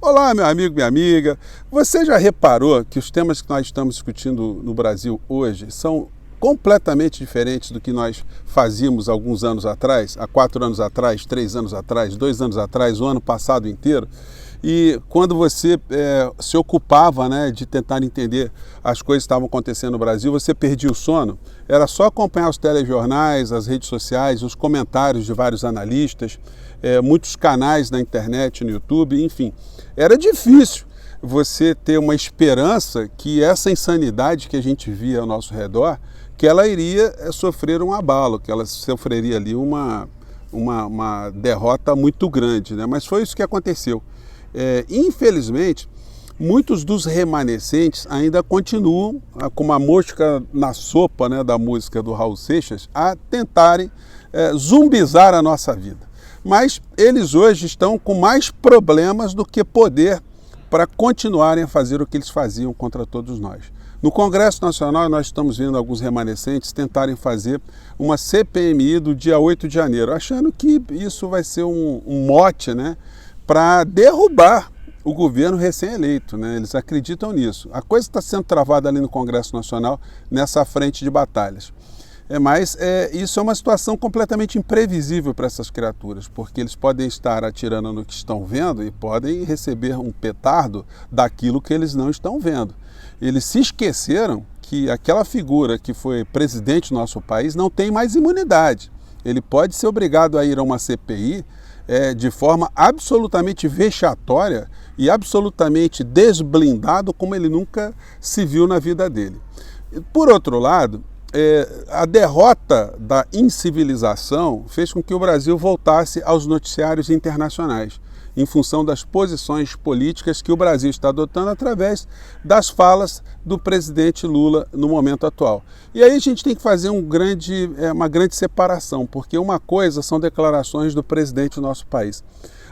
Olá, meu amigo, minha amiga. Você já reparou que os temas que nós estamos discutindo no Brasil hoje são completamente diferentes do que nós fazíamos alguns anos atrás, há 4 anos atrás, 3 anos atrás, 2 anos atrás, o ano passado inteiro? E quando você se ocupava, né, de tentar entender as coisas que estavam acontecendo no Brasil, você perdia o sono. Era só acompanhar os telejornais, as redes sociais, os comentários de vários analistas, muitos canais na internet, no YouTube, enfim. Era difícil você ter uma esperança que essa insanidade que a gente via ao nosso redor, que ela iria sofrer um abalo, que ela sofreria ali uma derrota muito grande, né? Mas foi isso que aconteceu. Infelizmente, muitos dos remanescentes ainda continuam, como a mosca na sopa, né, da música do Raul Seixas, a tentarem zumbizar a nossa vida. Mas eles hoje estão com mais problemas do que poder para continuarem a fazer o que eles faziam contra todos nós. No Congresso Nacional, nós estamos vendo alguns remanescentes tentarem fazer uma CPMI do dia 8 de janeiro, achando que isso vai ser um mote, né, para derrubar o governo recém-eleito, né? Eles acreditam nisso. A coisa está sendo travada ali no Congresso Nacional, nessa frente de batalhas. Mas isso é uma situação completamente imprevisível para essas criaturas, porque eles podem estar atirando no que estão vendo e podem receber um petardo daquilo que eles não estão vendo. Eles se esqueceram que aquela figura que foi presidente do nosso país não tem mais imunidade. Ele pode ser obrigado a ir a uma CPI de forma absolutamente vexatória e absolutamente desblindado, como ele nunca se viu na vida dele. Por outro lado, a derrota da incivilização fez com que o Brasil voltasse aos noticiários internacionais, em função das posições políticas que o Brasil está adotando através das falas do presidente Lula no momento atual. E aí a gente tem que fazer uma grande separação, porque uma coisa são declarações do presidente do nosso país.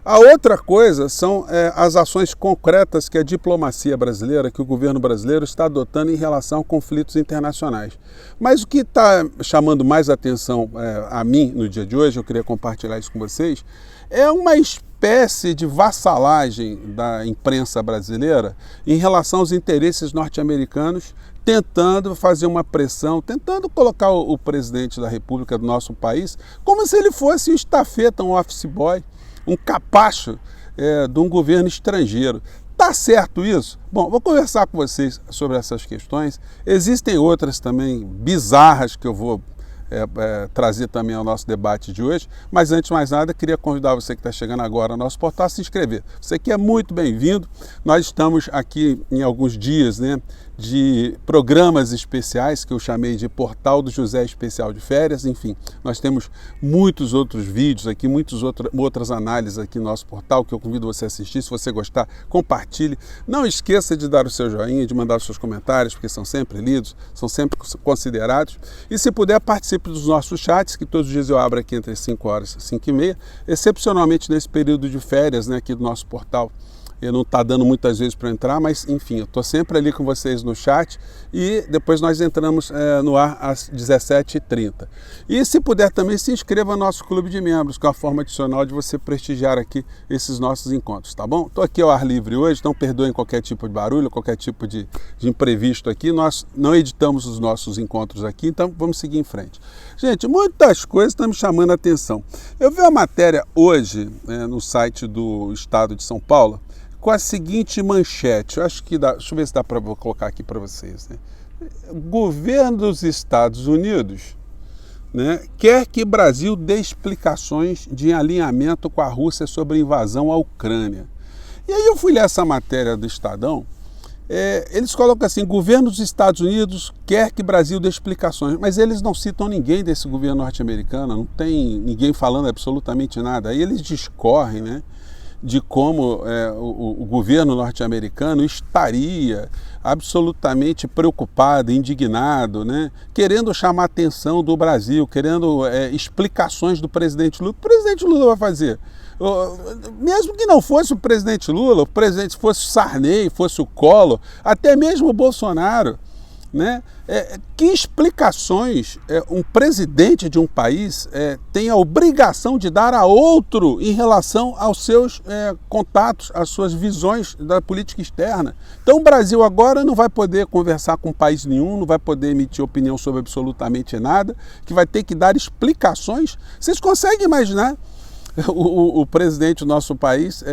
A outra coisa são as ações concretas que a diplomacia brasileira, que o governo brasileiro está adotando em relação a conflitos internacionais. Mas o que está chamando mais atenção a mim no dia de hoje, eu queria compartilhar isso com vocês, é uma espécie de vassalagem da imprensa brasileira em relação aos interesses norte-americanos, tentando fazer uma pressão, tentando colocar o presidente da República do nosso país como se ele fosse um estafeta, um office boy, um capacho de um governo estrangeiro. Tá certo isso? Bom, vou conversar com vocês sobre essas questões. Existem outras também bizarras que eu vou trazer também ao nosso debate de hoje, mas antes de mais nada, queria convidar você que está chegando agora ao nosso portal a se inscrever. Você que é muito bem-vindo. Nós estamos aqui em alguns dias, né, de programas especiais que eu chamei de Portal do José Especial de Férias. Enfim, nós temos muitos outros vídeos aqui, outras análises aqui no nosso portal que eu convido você a assistir. Se você gostar, compartilhe. Não esqueça de dar o seu joinha, de mandar os seus comentários, porque são sempre lidos, são sempre considerados. E se puder, participe dos nossos chats, que todos os dias eu abro aqui entre 5 horas e 5 e meia, excepcionalmente nesse período de férias, né, aqui do nosso portal. Eu não está dando muitas vezes para entrar, mas enfim, eu estou sempre ali com vocês no chat e depois nós entramos no ar às 17h30. E se puder também, se inscreva no nosso clube de membros, que é uma forma adicional de você prestigiar aqui esses nossos encontros, tá bom? Estou aqui ao ar livre hoje, então perdoem qualquer tipo de barulho, qualquer tipo de imprevisto aqui. Nós não editamos os nossos encontros aqui, então vamos seguir em frente. Gente, muitas coisas estão me chamando a atenção. Eu vi uma matéria hoje no site do Estado de São Paulo, com a seguinte manchete, eu acho que dá, deixa eu ver se dá para colocar aqui para vocês, né? Governo dos Estados Unidos, né, quer que Brasil dê explicações de alinhamento com a Rússia sobre a invasão à Ucrânia. E aí eu fui ler essa matéria do Estadão, eles colocam assim, governo dos Estados Unidos quer que Brasil dê explicações, mas eles não citam ninguém desse governo norte-americano, não tem ninguém falando absolutamente nada. Aí eles discorrem, né, de como o governo norte-americano estaria absolutamente preocupado, indignado, né, querendo chamar a atenção do Brasil, querendo explicações do presidente Lula. O presidente Lula vai fazer? Mesmo que não fosse o presidente Lula, o presidente fosse o Sarney, fosse o Collor, até mesmo o Bolsonaro, né? Que explicações um presidente de um país tem a obrigação de dar a outro em relação aos seus contatos, às suas visões da política externa? Então o Brasil agora não vai poder conversar com país nenhum, não vai poder emitir opinião sobre absolutamente nada, que vai ter que dar explicações. Vocês conseguem imaginar o presidente do nosso país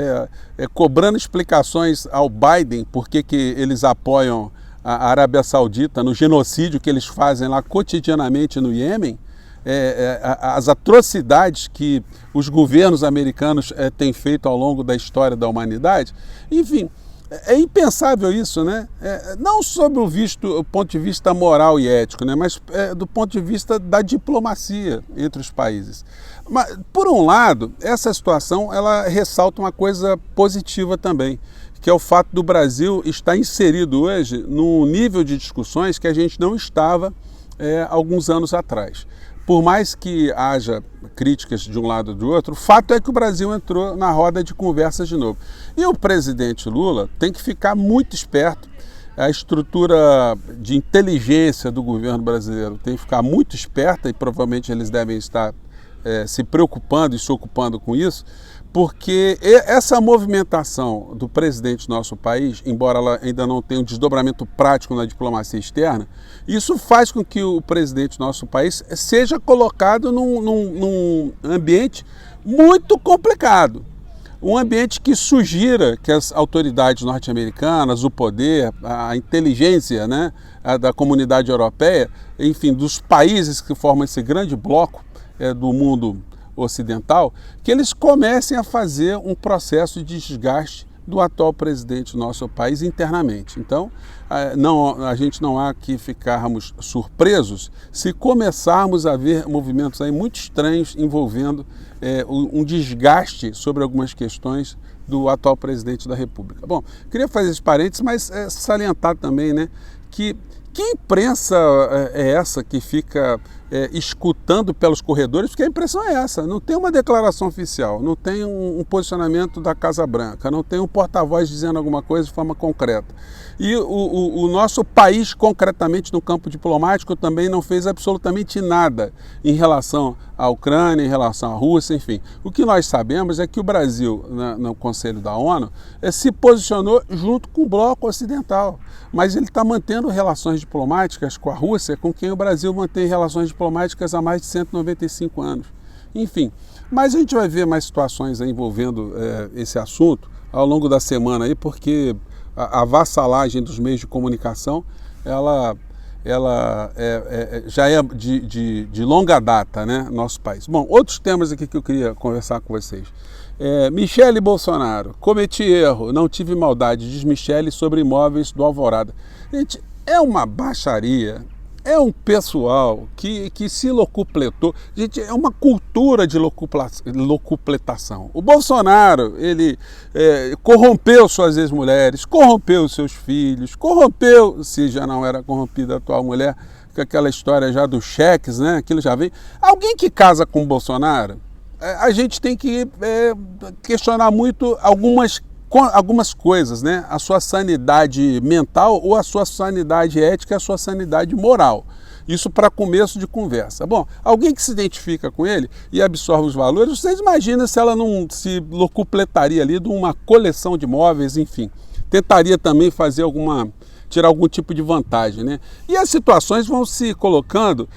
cobrando explicações ao Biden por que eles apoiam a Arábia Saudita no genocídio que eles fazem lá cotidianamente no Iêmen, as atrocidades que os governos americanos têm feito ao longo da história da humanidade? Enfim, é impensável isso, né? Não sob o ponto de vista moral e ético, né? Mas do ponto de vista da diplomacia entre os países. Mas, por um lado, essa situação ela ressalta uma coisa positiva também, que é o fato do Brasil estar inserido hoje num nível de discussões que a gente não estava alguns anos atrás. Por mais que haja críticas de um lado ou do outro, o fato é que o Brasil entrou na roda de conversas de novo. E o presidente Lula tem que ficar muito esperto. A estrutura de inteligência do governo brasileiro tem que ficar muito esperta, e provavelmente eles devem estar se preocupando e se ocupando com isso, porque essa movimentação do presidente do nosso país, embora ela ainda não tenha um desdobramento prático na diplomacia externa, isso faz com que o presidente do nosso país seja colocado num ambiente muito complicado. Um ambiente que sugira que as autoridades norte-americanas, o poder, a inteligência, né, da comunidade europeia, enfim, dos países que formam esse grande bloco do mundo ocidental, que eles comecem a fazer um processo de desgaste do atual presidente do nosso país internamente. Então, a gente não há que ficarmos surpresos se começarmos a ver movimentos aí muito estranhos envolvendo um desgaste sobre algumas questões do atual presidente da República. Bom, queria fazer esse parênteses, mas salientar também, né, que imprensa é essa que fica escutando pelos corredores? Porque a impressão é essa, não tem uma declaração oficial, não tem um posicionamento da Casa Branca, não tem um porta-voz dizendo alguma coisa de forma concreta. E o nosso país, concretamente no campo diplomático, também não fez absolutamente nada em relação à Ucrânia, em relação à Rússia, enfim. O que nós sabemos é que o Brasil, no Conselho da ONU, se posicionou junto com o bloco ocidental, mas ele está mantendo relações diplomáticas com a Rússia, com quem o Brasil mantém relações diplomáticas há mais de 195 anos. Enfim, mas a gente vai ver mais situações envolvendo esse assunto ao longo da semana aí, porque a vassalagem dos meios de comunicação, ela já é de longa data, né, no nosso país. Bom, outros temas aqui que eu queria conversar com vocês. Michele Bolsonaro, cometi erro, não tive maldade, diz Michele sobre imóveis do Alvorada. Gente, é uma baixaria, é um pessoal que se locupletou. Gente, é uma cultura de locupletação. O Bolsonaro, ele corrompeu suas ex-mulheres, corrompeu seus filhos, corrompeu, se já não era corrompida a atual mulher, com aquela história já dos cheques, né? Aquilo já vem. Alguém que casa com o Bolsonaro, a gente tem que questionar muito algumas coisas, né? A sua sanidade mental ou a sua sanidade ética, a sua sanidade moral. Isso para começo de conversa. Bom, alguém que se identifica com ele e absorve os valores, vocês imaginam se ela não se locupletaria ali de uma coleção de imóveis, enfim. Tentaria também tirar algum tipo de vantagem, né? E as situações vão se colocando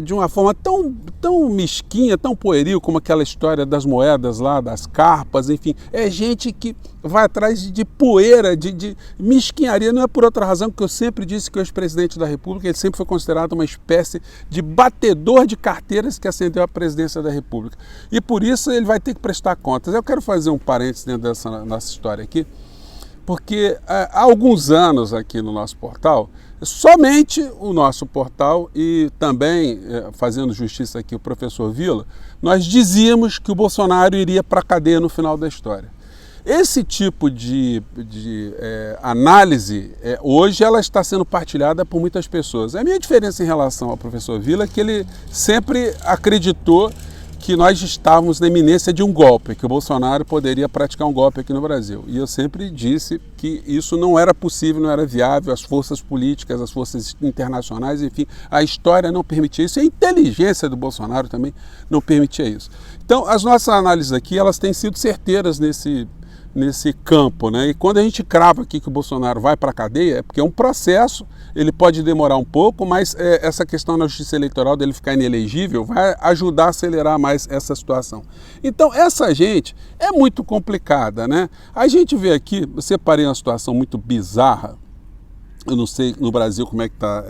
de uma forma tão mesquinha, tão pueril, como aquela história das moedas lá, das carpas, enfim. É gente que vai atrás de poeira, de mesquinharia. Não é por outra razão que eu sempre disse que o ex-presidente da República ele sempre foi considerado uma espécie de batedor de carteiras que ascendeu à presidência da República. E por isso ele vai ter que prestar contas. Eu quero fazer um parênteses dentro dessa nossa história aqui, porque há alguns anos aqui no nosso portal, somente o nosso portal e também, fazendo justiça aqui, o professor Vila, nós dizíamos que o Bolsonaro iria para a cadeia no final da história. Esse tipo de análise, hoje, ela está sendo partilhada por muitas pessoas. A minha diferença em relação ao professor Vila é que ele sempre acreditou que nós estávamos na iminência de um golpe, que o Bolsonaro poderia praticar um golpe aqui no Brasil. E eu sempre disse que isso não era possível, não era viável, as forças políticas, as forças internacionais, enfim, a história não permitia isso, e a inteligência do Bolsonaro também não permitia isso. Então, as nossas análises aqui, elas têm sido certeiras nesse campo, né? E quando a gente crava aqui que o Bolsonaro vai para a cadeia, é porque é um processo, ele pode demorar um pouco, mas essa questão na justiça eleitoral dele ficar inelegível vai ajudar a acelerar mais essa situação. Então, essa gente é muito complicada, né? A gente vê aqui, eu separei uma situação muito bizarra, eu não sei no Brasil como é que está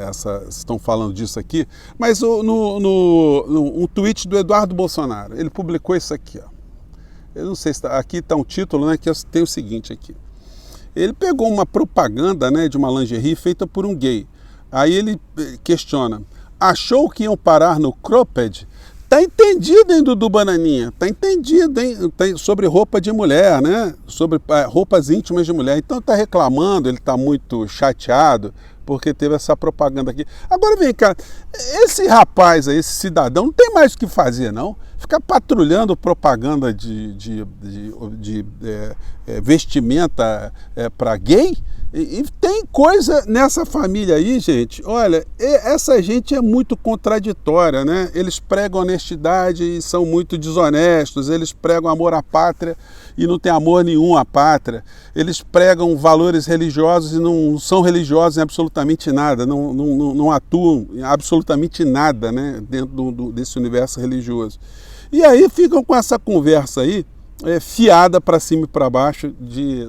estão falando disso aqui, mas um tweet do Eduardo Bolsonaro, ele publicou isso aqui, ó. Eu não sei se aqui está um título, né, que tem o seguinte aqui. Ele pegou uma propaganda, né, de uma lingerie feita por um gay. Aí ele questiona, achou que iam parar no cropped? Tá entendido, hein, Dudu Bananinha? Tá entendido, hein? Sobre roupa de mulher, né? Sobre roupas íntimas de mulher. Então tá reclamando, ele tá muito chateado porque teve essa propaganda aqui. Agora vem cá, esse rapaz aí, esse cidadão, não tem mais o que fazer, não? Ficar patrulhando propaganda de vestimenta para gay? E tem coisa nessa família aí, gente, olha, essa gente é muito contraditória, né? Eles pregam honestidade e são muito desonestos, eles pregam amor à pátria e não tem amor nenhum à pátria, eles pregam valores religiosos e não são religiosos em absolutamente nada, não atuam em absolutamente nada, né, dentro desse universo religioso. E aí ficam com essa conversa aí, fiada para cima e para baixo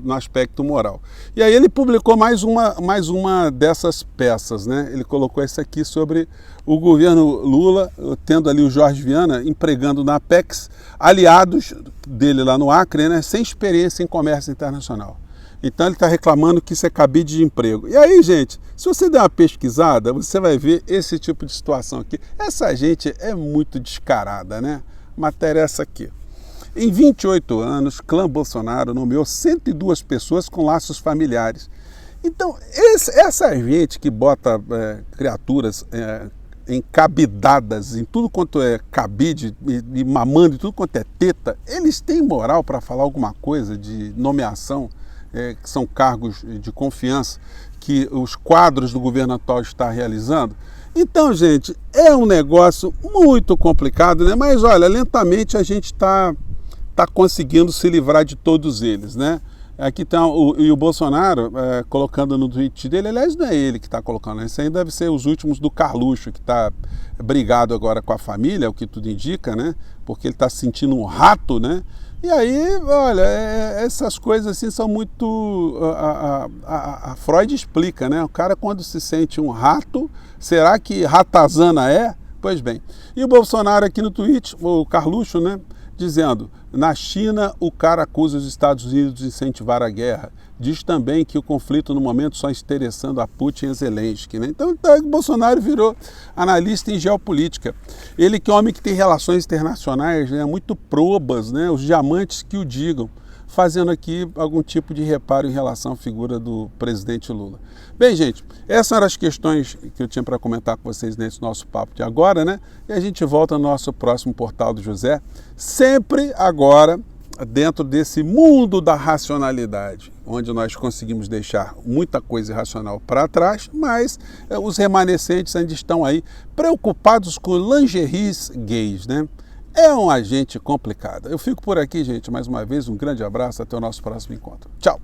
no aspecto moral. E aí ele publicou mais uma dessas peças, né? Ele colocou essa aqui sobre o governo Lula, tendo ali o Jorge Viana empregando na Apex aliados dele lá no Acre, né? Sem experiência em comércio internacional. Então ele está reclamando que isso é cabide de emprego. E aí, gente, se você der uma pesquisada, você vai ver esse tipo de situação aqui. Essa gente é muito descarada, né? Matéria essa aqui. Em 28 anos, clã Bolsonaro nomeou 102 pessoas com laços familiares. Então, essa gente que bota criaturas encabidadas em tudo quanto é cabide e mamando em tudo quanto é teta, eles têm moral para falar alguma coisa de nomeação, que são cargos de confiança que os quadros do governo atual estão realizando? Então, gente, é um negócio muito complicado, né? Mas olha, lentamente a gente está conseguindo se livrar de todos eles, né? Aqui está o Bolsonaro colocando no tweet dele, aliás, não é ele que está colocando, né? Isso aí deve ser os últimos do Carluxo, que está brigado agora com a família, o que tudo indica, né? Porque ele está se sentindo um rato, né? E aí, olha, essas coisas assim são muito... A Freud explica, né? O cara quando se sente um rato, será que ratazana é? Pois bem. E o Bolsonaro aqui no tweet, o Carluxo, né? Dizendo, na China o cara acusa os Estados Unidos de incentivar a guerra. Diz também que o conflito no momento só está interessando a Putin e a Zelensky, né? Então o Bolsonaro virou analista em geopolítica. Ele que é um homem que tem relações internacionais, né, muito probas, né, os diamantes que o digam, fazendo aqui algum tipo de reparo em relação à figura do presidente Lula. Bem, gente, essas eram as questões que eu tinha para comentar com vocês nesse nosso papo de agora, né? E a gente volta no nosso próximo Portal do José, sempre agora dentro desse mundo da racionalidade, onde nós conseguimos deixar muita coisa irracional para trás, mas os remanescentes ainda estão aí preocupados com lingeries gays, né? É um agente complicado. Eu fico por aqui, gente. Mais uma vez, um grande abraço. Até o nosso próximo encontro. Tchau!